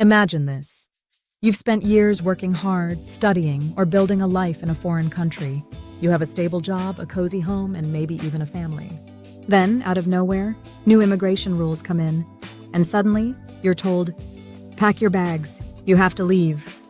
Imagine this. You've spent years working hard, studying, or building a life in a foreign country. You have a stable job, a cozy home, and maybe even a family. Then, out of nowhere, new immigration rules come in, and suddenly, you're told, "Pack your bags, you have to leave."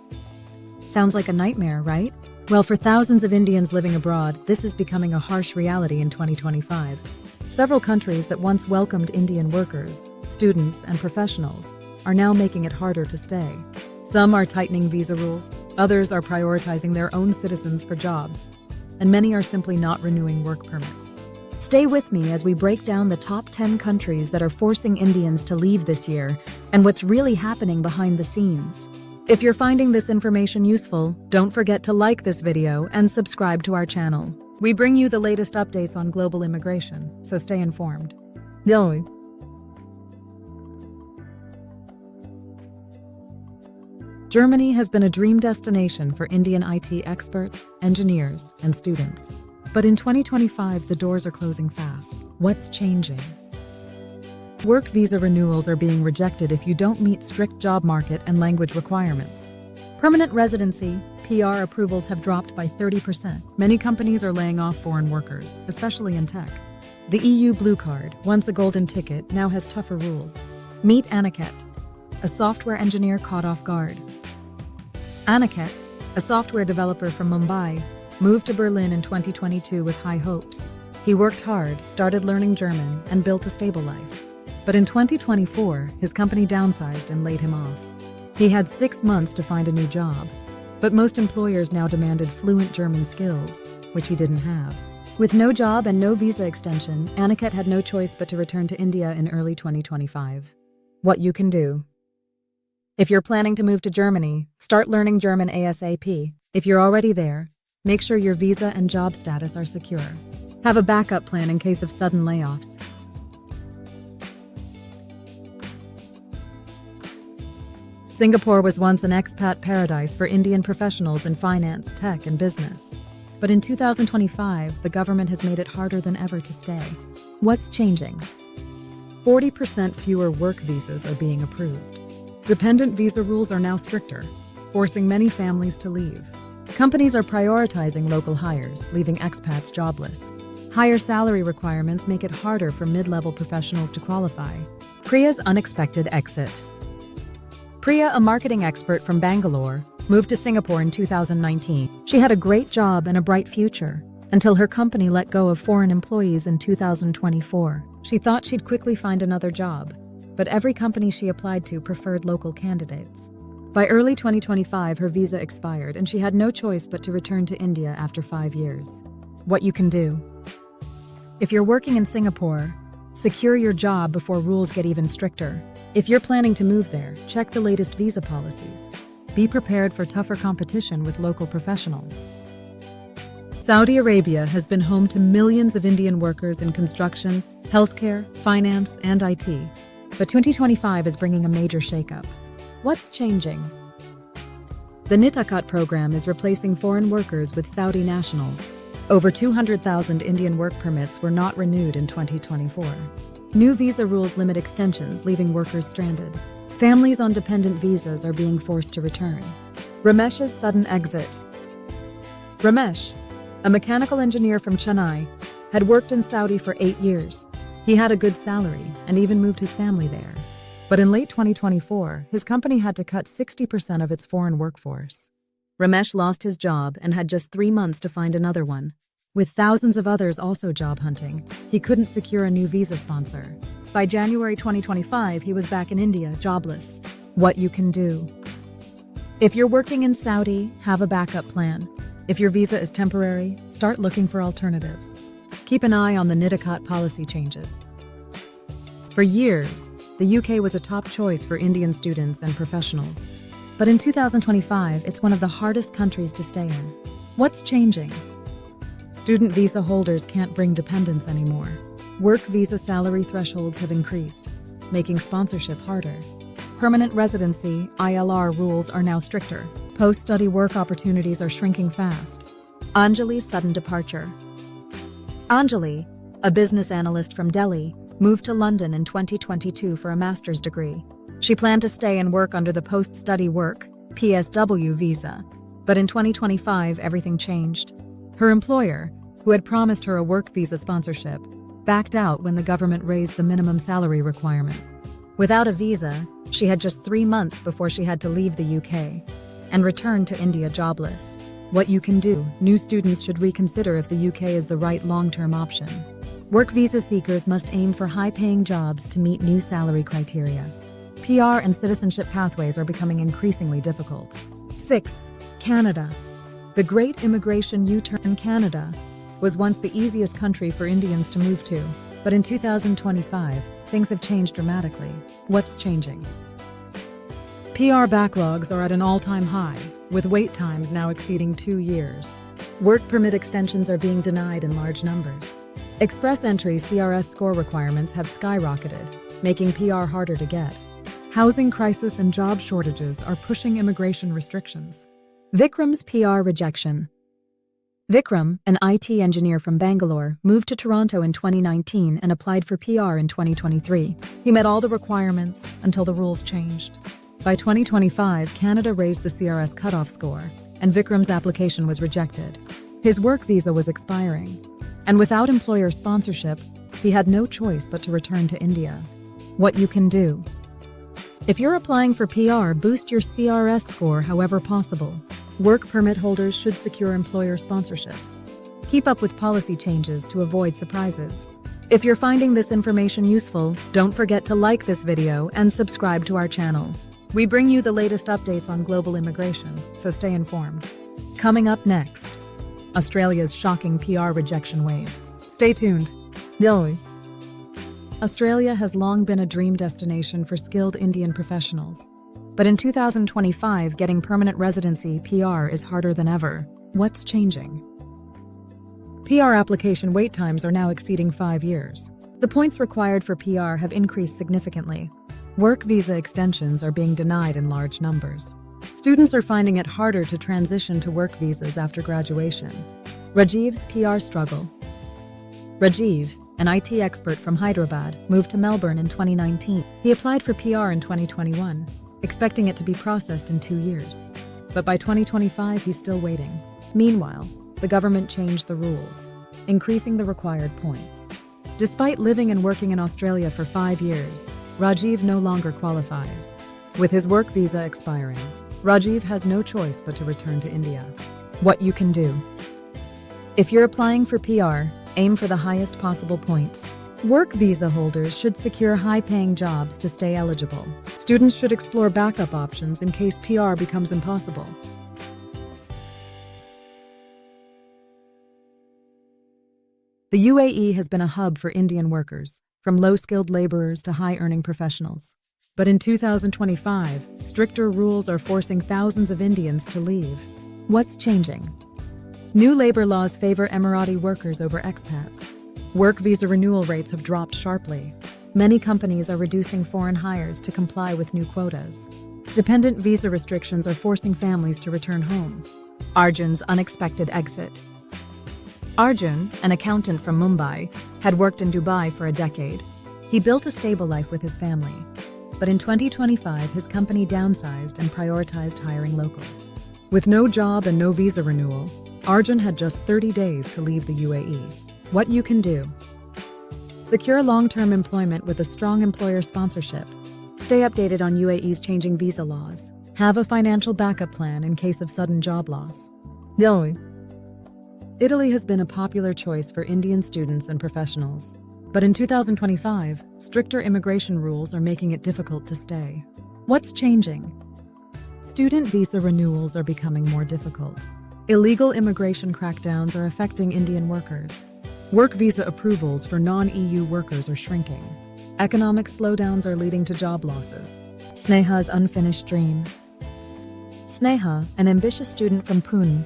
Sounds like a nightmare, right? Well, for thousands of Indians living abroad, this is becoming a harsh reality in 2025. Several countries that once welcomed Indian workers, students, and professionals are now making it harder to stay. Some are tightening visa rules, others are prioritizing their own citizens for jobs, and many are simply not renewing work permits. Stay with me as we break down the top 10 countries that are forcing Indians to leave this year and what's really happening behind the scenes. If you're finding this information useful, don't forget to like this video and subscribe to our channel. We bring you the latest updates on global immigration, so stay informed. Germany has been a dream destination for Indian IT experts, engineers, and students. But in 2025, the doors are closing fast. What's changing? Work visa renewals are being rejected if you don't meet strict job market and language requirements. Permanent residency, PR approvals have dropped by 30%. Many companies are laying off foreign workers, especially in tech. The EU Blue Card, once a golden ticket, now has tougher rules. Meet Aniket, a software engineer caught off guard. Aniket, a software developer from Mumbai, moved to Berlin in 2022 with high hopes. He worked hard, started learning German, and built a stable life. But in 2024, his company downsized and laid him off. He had 6 months to find a new job, but most employers now demanded fluent German skills, which he didn't have. With no job and no visa extension, Aniket had no choice but to return to India in early 2025. What you can do. If you're planning to move to Germany, start learning German ASAP. If you're already there, make sure your visa and job status are secure. Have a backup plan in case of sudden layoffs. Singapore was once an expat paradise for Indian professionals in finance, tech, and business. But in 2025, the government has made it harder than ever to stay. What's changing? 40% fewer work visas are being approved. Dependent visa rules are now stricter, forcing many families to leave. Companies are prioritizing local hires, leaving expats jobless. Higher salary requirements make it harder for mid-level professionals to qualify. Priya's unexpected exit. Priya, a marketing expert from Bangalore, moved to Singapore in 2019. She had a great job and a bright future, until her company let go of foreign employees in 2024. She thought she'd quickly find another job, but every company she applied to preferred local candidates. By early 2025, her visa expired and she had no choice but to return to India after 5 years. What you can do. If you're working in Singapore, secure your job before rules get even stricter. If you're planning to move there, check the latest visa policies. Be prepared for tougher competition with local professionals. Saudi Arabia has been home to millions of Indian workers in construction, healthcare, finance, and IT. But 2025 is bringing a major shakeup. What's changing? The Nitakat program is replacing foreign workers with Saudi nationals. Over 200,000 Indian work permits were not renewed in 2024. New visa rules limit extensions, leaving workers stranded. Families on dependent visas are being forced to return. Ramesh's sudden exit. Ramesh, a mechanical engineer from Chennai, had worked in Saudi for 8 years. He had a good salary and even moved his family there. But in late 2024, his company had to cut 60% of its foreign workforce. Ramesh lost his job and had just 3 months to find another one. With thousands of others also job hunting, he couldn't secure a new visa sponsor. By January 2025, he was back in India, jobless. What you can do. If you're working in Saudi, have a backup plan. If your visa is temporary, start looking for alternatives. Keep an eye on the Nitakat policy changes. For years, the UK was a top choice for Indian students and professionals. But in 2025, it's one of the hardest countries to stay in. What's changing? Student visa holders can't bring dependents anymore. Work visa salary thresholds have increased, making sponsorship harder. Permanent residency, ILR rules are now stricter. Post-study work opportunities are shrinking fast. Anjali's sudden departure. Anjali, a business analyst from Delhi, moved to London in 2022 for a master's degree. She planned to stay and work under the post-study work (PSW) visa. But in 2025, everything changed. Her employer, who had promised her a work visa sponsorship, backed out when the government raised the minimum salary requirement. Without a visa, she had just 3 months before she had to leave the UK and return to India jobless. What you can do: new students should reconsider if the UK is the right long-term option. Work visa seekers must aim for high-paying jobs to meet new salary criteria. PR and citizenship pathways are becoming increasingly difficult. 6. Canada. The Great Immigration U-turn. Canada was once the easiest country for Indians to move to, but in 2025, things have changed dramatically. What's changing? PR backlogs are at an all-time high, with wait times now exceeding 2 years. Work permit extensions are being denied in large numbers. Express entry CRS score requirements have skyrocketed, making PR harder to get. Housing crisis and job shortages are pushing immigration restrictions. Vikram's PR rejection. Vikram, an IT engineer from Bangalore, moved to Toronto in 2019 and applied for PR in 2023. He met all the requirements until the rules changed. By 2025, Canada raised the CRS cutoff score, and Vikram's application was rejected. His work visa was expiring, and without employer sponsorship, he had no choice but to return to India. What you can do: if you're applying for PR, boost your CRS score however possible. Work permit holders should secure employer sponsorships. Keep up with policy changes to avoid surprises. If you're finding this information useful, don't forget to like this video and subscribe to our channel. We bring you the latest updates on global immigration, so stay informed. Coming up next, Australia's shocking PR rejection wave. Stay tuned. Australia has long been a dream destination for skilled Indian professionals. But in 2025, getting permanent residency (PR) is harder than ever. What's changing? PR application wait times are now exceeding 5 years. The points required for PR have increased significantly. Work visa extensions are being denied in large numbers. Students are finding it harder to transition to work visas after graduation. Rajiv's PR struggle. Rajiv, an IT expert from Hyderabad, moved to Melbourne in 2019. He applied for PR in 2021, expecting it to be processed in 2 years. But by 2025, he's still waiting. Meanwhile, the government changed the rules, increasing the required points. Despite living and working in Australia for 5 years, Rajiv no longer qualifies. With his work visa expiring, Rajiv has no choice but to return to India. What you can do: if you're applying for PR, aim for the highest possible points. Work visa holders should secure high-paying jobs to stay eligible. Students should explore backup options in case PR becomes impossible. The UAE has been a hub for Indian workers, from low-skilled laborers to high-earning professionals. But in 2025, stricter rules are forcing thousands of Indians to leave. What's changing? New labor laws favor Emirati workers over expats. Work visa renewal rates have dropped sharply. Many companies are reducing foreign hires to comply with new quotas. Dependent visa restrictions are forcing families to return home. Arjun's unexpected exit. Arjun, an accountant from Mumbai, had worked in Dubai for a decade. He built a stable life with his family. But in 2025, his company downsized and prioritized hiring locals. With no job and no visa renewal, Arjun had just 30 days to leave the UAE. What you can do: secure long-term employment with a strong employer sponsorship. Stay updated on UAE's changing visa laws. Have a financial backup plan in case of sudden job loss. Italy has been a popular choice for Indian students and professionals. But in 2025, stricter immigration rules are making it difficult to stay. What's changing? Student visa renewals are becoming more difficult. Illegal immigration crackdowns are affecting Indian workers. Work visa approvals for non-EU workers are shrinking. Economic slowdowns are leading to job losses. Sneha's unfinished dream. Sneha, an ambitious student from Pune,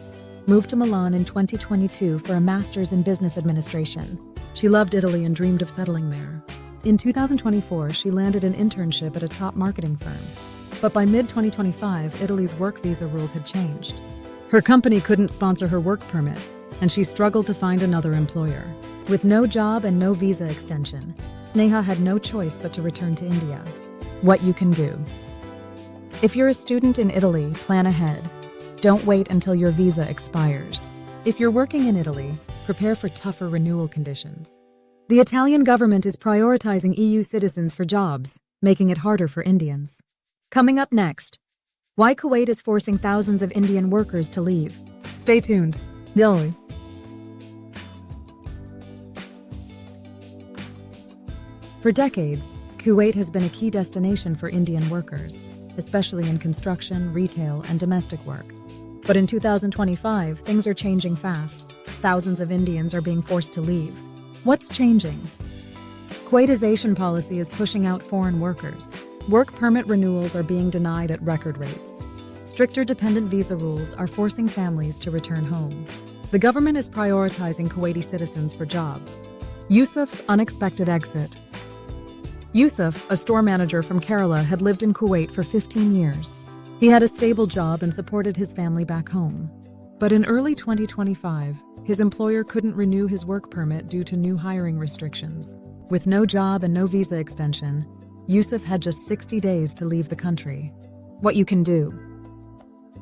moved to Milan in 2022 for a master's in business administration. She loved Italy and dreamed of settling there. In 2024, she landed an internship at a top marketing firm. But by mid-2025, Italy's work visa rules had changed. Her company couldn't sponsor her work permit, and she struggled to find another employer. With no job and no visa extension, Sneha had no choice but to return to India. What you can do. If you're a student in Italy, plan ahead. Don't wait until your visa expires. If you're working in Italy, prepare for tougher renewal conditions. The Italian government is prioritizing EU citizens for jobs, making it harder for Indians. Coming up next, why Kuwait is forcing thousands of Indian workers to leave. Stay tuned. Yoli. For decades, Kuwait has been a key destination for Indian workers, especially in construction, retail, and domestic work. But in 2025, things are changing fast. Thousands of Indians are being forced to leave. What's changing? Kuwaitization policy is pushing out foreign workers. Work permit renewals are being denied at record rates. Stricter dependent visa rules are forcing families to return home. The government is prioritizing Kuwaiti citizens for jobs. Yusuf's unexpected exit. Yusuf, a store manager from Kerala, had lived in Kuwait for 15 years. He had a stable job and supported his family back home. But in early 2025, his employer couldn't renew his work permit due to new hiring restrictions. With no job and no visa extension, Yusuf had just 60 days to leave the country. What you can do.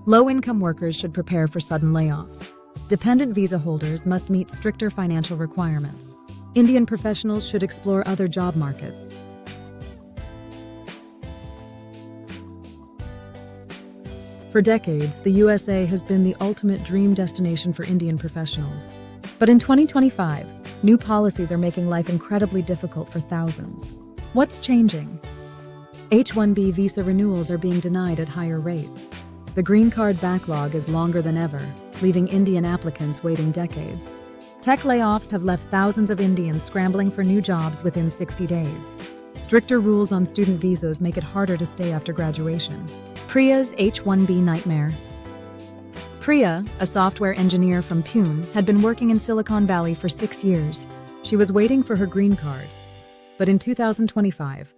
Low-income workers should prepare for sudden layoffs. Dependent visa holders must meet stricter financial requirements. Indian professionals should explore other job markets. For decades, the USA has been the ultimate dream destination for Indian professionals. But in 2025, new policies are making life incredibly difficult for thousands. What's changing? H-1B visa renewals are being denied at higher rates. The green card backlog is longer than ever, leaving Indian applicants waiting decades. Tech layoffs have left thousands of Indians scrambling for new jobs within 60 days. Stricter rules on student visas make it harder to stay after graduation. Priya's H-1B nightmare. Priya, a software engineer from Pune, had been working in Silicon Valley for 6 years. She was waiting for her green card. But in 2025,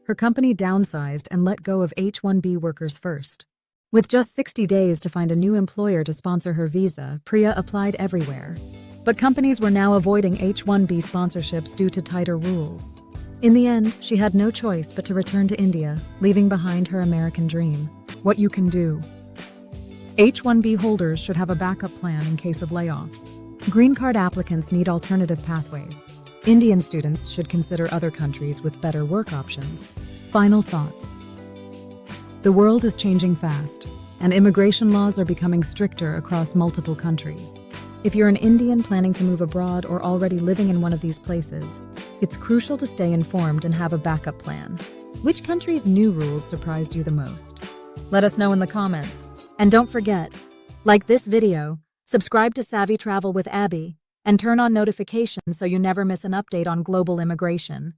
her company downsized and let go of H-1B workers first. With just 60 days to find a new employer to sponsor her visa, Priya applied everywhere. But companies were now avoiding H-1B sponsorships due to tighter rules. In the end, she had no choice but to return to India, leaving behind her American dream. What you can do. H-1B holders should have a backup plan in case of layoffs. Green card applicants need alternative pathways. Indian students should consider other countries with better work options. Final thoughts. The world is changing fast, and immigration laws are becoming stricter across multiple countries. If you're an Indian planning to move abroad or already living in one of these places, it's crucial to stay informed and have a backup plan. Which country's new rules surprised you the most? Let us know in the comments. And don't forget, like this video, subscribe to Savvy Travel with Abby, and turn on notifications so you never miss an update on global immigration.